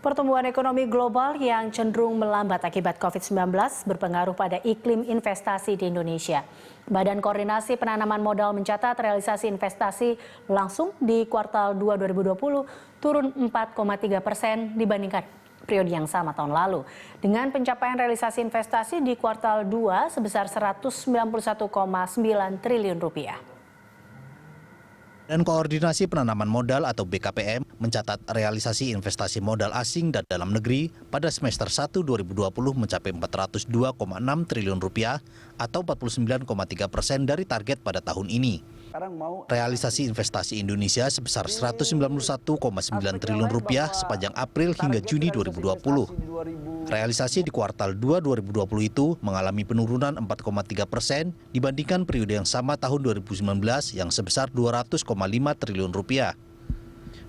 Pertumbuhan ekonomi global yang cenderung melambat akibat COVID-19 berpengaruh pada iklim investasi di Indonesia. Badan Koordinasi Penanaman Modal mencatat realisasi investasi langsung di kuartal 2 2020 turun 4,3% dibandingkan periode yang sama tahun lalu. Dengan pencapaian realisasi investasi di kuartal 2 sebesar 191,9 triliun rupiah. Dan Koordinasi Penanaman Modal atau BKPM mencatat realisasi investasi modal asing dan dalam negeri pada semester 1 2020 mencapai 402,6 triliun rupiah atau 49,3% dari target pada tahun ini. Realisasi investasi Indonesia sebesar 191,9 triliun rupiah sepanjang April hingga Juni 2020. Realisasi di kuartal 2 2020 itu mengalami penurunan 4,3% dibandingkan periode yang sama tahun 2019 yang sebesar 200,5 triliun rupiah.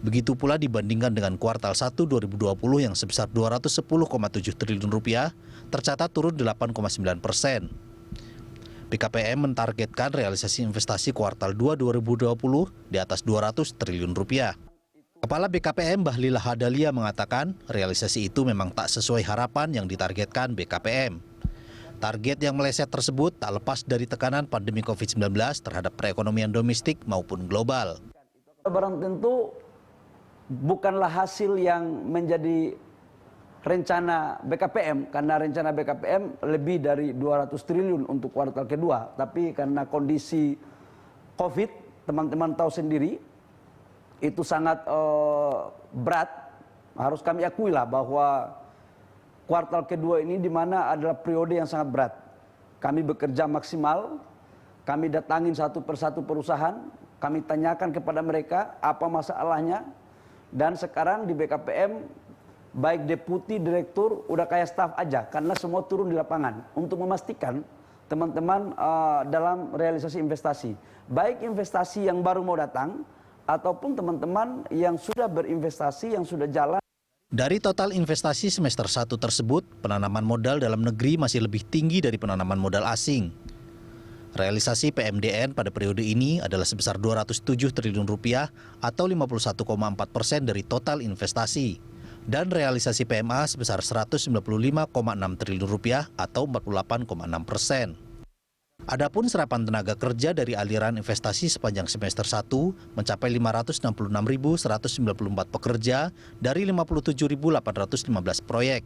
Begitu pula dibandingkan dengan kuartal 1 2020 yang sebesar 210,7 triliun rupiah, tercatat turun 8,9%. BKPM mentargetkan realisasi investasi kuartal 2 2020 di atas 200 triliun rupiah. Kepala BKPM Bahlila Hadalia mengatakan realisasi itu memang tak sesuai harapan yang ditargetkan BKPM. Target yang meleset tersebut tak lepas dari tekanan pandemi COVID-19 terhadap perekonomian domestik maupun global. Barang tentu bukanlah hasil yang menjadi rencana BKPM, karena rencana BKPM lebih dari 200 triliun untuk kuartal kedua. Tapi karena kondisi COVID, teman-teman tahu sendiri, itu sangat berat. Harus kami akui lah bahwa kuartal kedua ini di mana adalah periode yang sangat berat. Kami bekerja maksimal, kami datangin satu persatu perusahaan, kami tanyakan kepada mereka apa masalahnya, dan sekarang di BKPM baik deputi, direktur, udah kayak staf aja, karena semua turun di lapangan untuk memastikan teman-teman dalam realisasi investasi. Baik investasi yang baru mau datang, ataupun teman-teman yang sudah berinvestasi, yang sudah jalan. Dari total investasi semester 1 tersebut, penanaman modal dalam negeri masih lebih tinggi dari penanaman modal asing. Realisasi PMDN pada periode ini adalah sebesar 207 triliun rupiah atau 51,4% dari total investasi. Dan realisasi PMA sebesar 195,6 triliun rupiah atau 48,6%. Adapun serapan tenaga kerja dari aliran investasi sepanjang semester 1 mencapai 566.194 pekerja dari 57.815 proyek.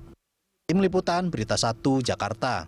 Tim Liputan Berita 1 Jakarta.